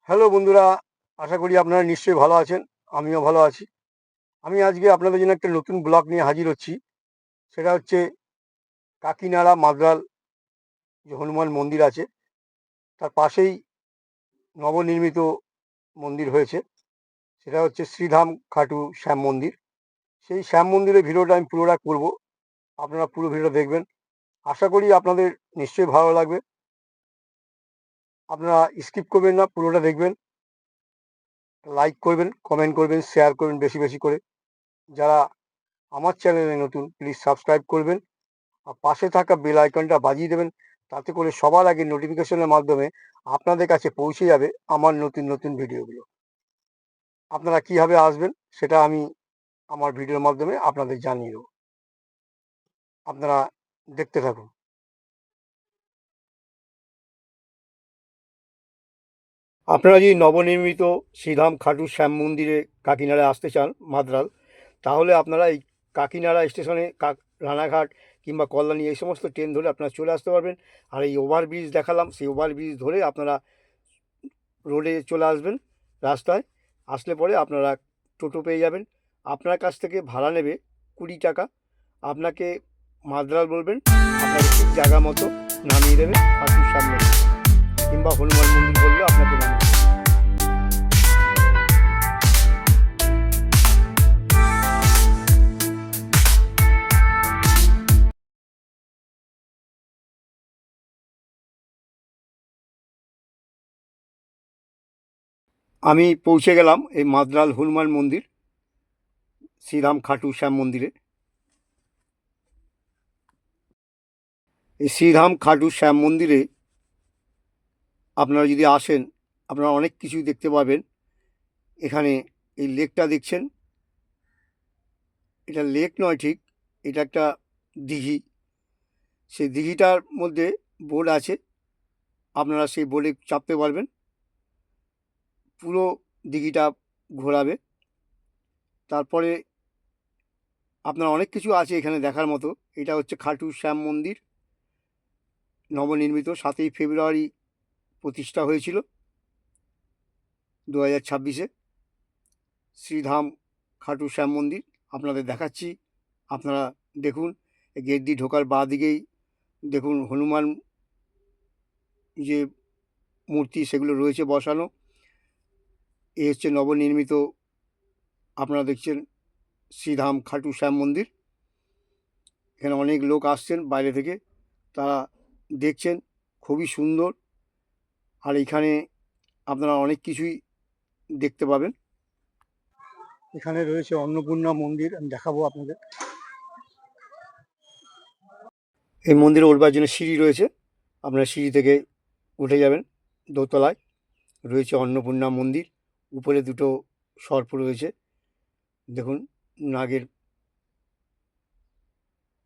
Hello বন্ধুরা, আশা করি আপনারা নিশ্চয়ই ভালো আছেন। আমিও ভালো আছি। আমি আজকে আপনাদের জন্য একটা নতুন ব্লগ নিয়ে হাজির হচ্ছি। সেটা হচ্ছে কাকিনাড়া মাদ্রাল যে হনুমান মন্দির আছে তার পাশেই নবনির্মিত মন্দির হয়েছে। সেটা হচ্ছে শ্রীধাম খাটু শ্যাম মন্দির। সেই শ্যাম মন্দিরের ভিডিওটা আমি পুরোটা করব। আপনারা পুরো ভিডিওটা দেখবেন। আশা করি আপনাদের নিশ্চয়ই ভালো লাগবে। আপনারা স্কিপ করবেন না, পুরোটা দেখবেন। লাইক করবেন, কমেন্ট করবেন, শেয়ার করবেন বেশি বেশি করে। যারা আমার চ্যানেলে নতুন প্লিজ সাবস্ক্রাইব করবেন আর পাশে থাকা বেল আইকনটা বাজিয়ে দেবেন। তাতে করে সবার আগে নোটিফিকেশনের মাধ্যমে আপনাদের কাছে পৌঁছে যাবে আমার নতুন নতুন ভিডিওগুলো। আপনারা কিভাবে আসবেন সেটা আমি আমার ভিডিওর মাধ্যমে আপনাদের জানিয়ে দেবো। আপনারা দেখতে থাকুন। আপনারা যদি নবনির্মিত শ্রীধাম খাটু শ্যাম মন্দিরে কাকিনাড়ায় আসতে চান মাদ্রাল, তাহলে আপনারা এই কাকিনাড়া স্টেশনে রানাঘাট কিংবা কল্যাণী এই সমস্ত ট্রেন ধরে আপনারা চলে আসতে পারবেন। আর এই ওভারব্রিজ দেখালাম, সেই ওভারব্রিজ ধরে আপনারা রোডে চলে আসবেন। রাস্তায় আসলে পরে আপনারা টোটো পেয়ে যাবেন। আপনার কাছ থেকে ভাড়া নেবে 20 টাকা। আপনাকে মাদ্রাল বলবেন, আপনাকে ঠিক জায়গা মতো নামিয়ে দেবে খাটুর সামনে, কিংবা হনুমান মন্দির বললেও আপনাকে নামিয়ে দেবে। আমি পৌঁছে গেলাম এই মাদ্রাল হনুমান মন্দির, শ্রীরাম খাটু শ্যাম মন্দিরে। এই শ্রীরাম খাটু শ্যাম মন্দিরে আপনারা যদি আসেন, আপনারা অনেক কিছুই দেখতে পাবেন। এখানে এই লেকটা দেখছেন, এটা লেক নয় ঠিক, এটা একটা দিঘি। সেই দিঘিটার মধ্যে বোট আছে, আপনারা সেই বোটে চাপতে পারবেন। পুরো দিঘিটা ঘোরাবে। তারপরে আপনার অনেক কিছু আছে এখানে দেখার মতো। এটা হচ্ছে খাটু শ্যাম মন্দির, নবনির্মিত। 7ই ফেব্রুয়ারি প্রতিষ্ঠা হয়েছিল 2026-এ। শ্রীধাম খাটু শ্যাম মন্দির আপনাদের দেখাচ্ছি, আপনারা দেখুন। গেট দিয়ে ঢোকার বাঁ দিকেই দেখুন হনুমান যে মূর্তি সেগুলো রয়েছে বসানো। এ হচ্ছে নবনির্মিত, আপনারা দেখছেন শ্রীধাম খাটু শ্যাম মন্দির। এখানে অনেক লোক আসছেন বাইরে থেকে, তারা দেখছেন, খুবই সুন্দর। আর এখানে আপনারা অনেক কিছুই দেখতে পাবেন। এখানে রয়েছে অন্নপূর্ণা মন্দির, আমি দেখাবো আপনাদের। এই মন্দিরে উঠবার জন্য সিঁড়ি রয়েছে, আপনারা সিঁড়ি থেকে উঠে যাবেন। দোতলায় রয়েছে অন্নপূর্ণা মন্দির। উপরে দুটো সর্প রয়েছে, দেখুন নাগের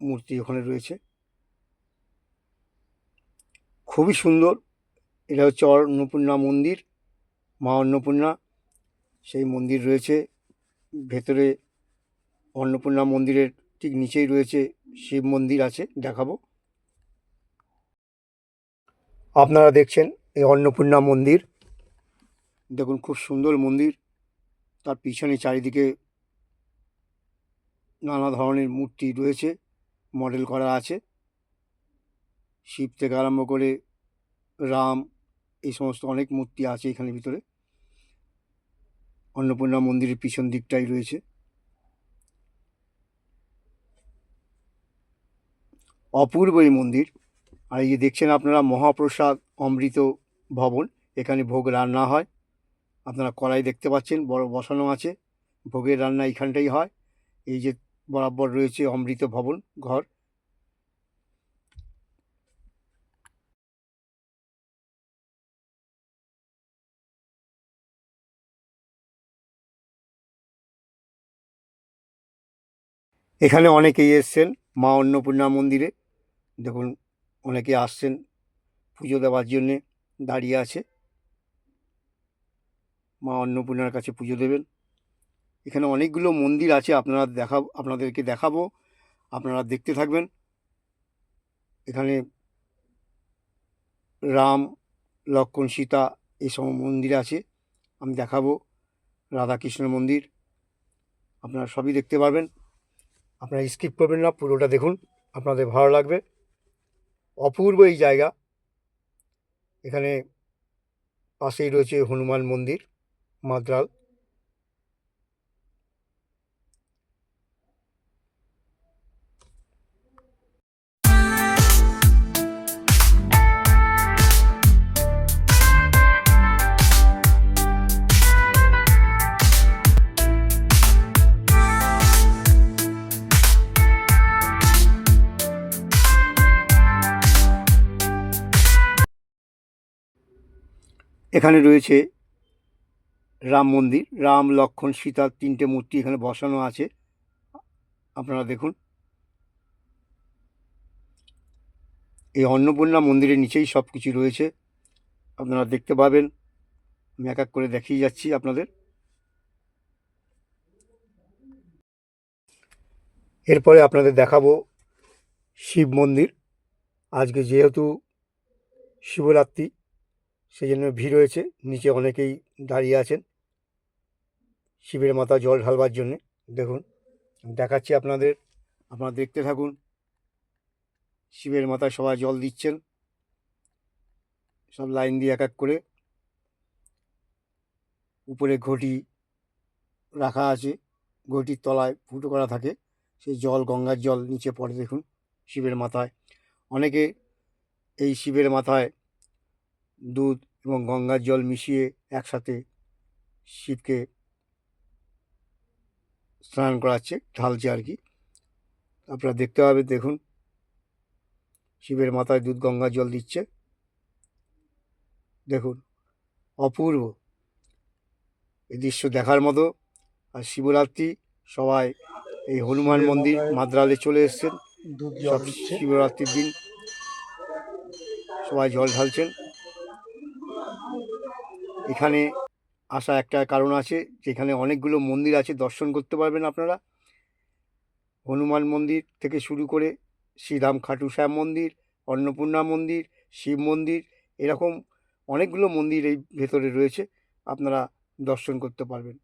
মূর্তি ওখানে রয়েছে, খুবই সুন্দর। এটা হচ্ছে অন্নপূর্ণা মন্দির, মা অন্নপূর্ণা সেই মন্দির রয়েছে। ভেতরে অন্নপূর্ণা মন্দিরের ঠিক নিচেই রয়েছে শিব মন্দির আছে, দেখাবো। আপনারা দেখছেন এই অন্নপূর্ণা মন্দির, দেখুন খুব সুন্দর মন্দির। তার পিছনে চারিদিকে নানা ধরনের মূর্তি রয়েছে, মডেল করা আছে। শিব থেকে আরম্ভ করে রাম, এই সমস্ত অনেক মূর্তি আছে এখানে ভিতরে। অন্নপূর্ণা মন্দিরের পিছন দিকটাই রয়েছে। অপূর্ব এই মন্দির। আর এই যে দেখছেন আপনারা মহাপ্রসাদ অমৃত ভবন, এখানে ভোগ রান্না হয়। আপনারা কড়াই দেখতে পাচ্ছেন, বড় বসানো আছে। ভোগের রান্না এইখানটাই হয়। এই যে বরাবর রয়েছে অমৃত ভবন ঘর। এখানে অনেকেই এসছেন মা অন্নপূর্ণা মন্দিরে, দেখুন অনেকে আসছেন পুজো দেওয়ার জন্যে, দাঁড়িয়ে আছে মা অন্নপূর্ণার কাছে পুজো দেবেন। এখানে অনেকগুলো মন্দির আছে, আপনাদেরকে দেখাবো, আপনারা দেখতে থাকবেন। এখানে রাম, লক্ষ্মণ, সীতা এই সব মন্দির আছে। আমি দেখাবো রাধাকৃষ্ণের মন্দির, আপনারা সবই দেখতে পারবেন। আপনারা স্কিপ করবেন না, পুরোটা দেখুন, আপনাদের ভালো লাগবে। অপূর্ব এই জায়গা। এখানে পাশেই রয়েছে হনুমান মন্দির, মাদ্রাল। এখানে রয়েছে রাম মন্দির, রাম লক্ষ্মণ সীতার 3টে মূর্তি এখানে বসানো আছে, আপনারা দেখুন। এই অন্নপূর্ণা মন্দিরের নিচেই সব কিছু রয়েছে, আপনারা দেখতে পাবেন। আমি এক এক করে দেখিয়ে যাচ্ছি আপনাদের। এরপরে আপনাদের দেখাবো শিব মন্দির। আজকে যেহেতু শিবরাত্রি, সেই জন্য ভিড় হয়েছে, নিচে অনেকেই দাঁড়িয়ে আছেন শিবের মাথায় জল ঢালবার জন্যে। দেখুন, দেখাচ্ছি আপনাদের, আপনারা দেখতে থাকুন। শিবের মাথায় সবাই জল দিচ্ছেন, সব লাইন দিয়ে এক এক করে। উপরে ঘটি রাখা আছে, ঘটির তলায় ফুটো করা থাকে, সেই জল গঙ্গার জল নিচে পড়ে। দেখুন শিবের মাথায় অনেকে এই শিবের মাথায় দুধ এবং গঙ্গার জল মিশিয়ে একসাথে শিবকে স্নান করাচ্ছে, ঢালছে আর কি। আপনারা দেখতে পাবেন, দেখুন শিবের মাথায় দুধ গঙ্গার জল দিচ্ছে, দেখুন অপূর্ব এই দৃশ্য দেখার মতো। আর শিবরাত্রি, সবাই এই হনুমান মন্দির মাদ্রালে চলে এসছেন, সব শিবরাত্রির দিন সবাই জল ঢালছেন। এখানে আসা একটা কারণ আছে, যেখানে অনেকগুলো মন্দির আছে, দর্শন করতে পারবেন আপনারা। হনুমান মন্দির থেকে শুরু করে শ্রীরাম খাটু শ্যাম মন্দির, অন্নপূর্ণা মন্দির, শিব মন্দির, এরকম অনেকগুলো মন্দির এই ভেতরে রয়েছে, আপনারা দর্শন করতে পারবেন।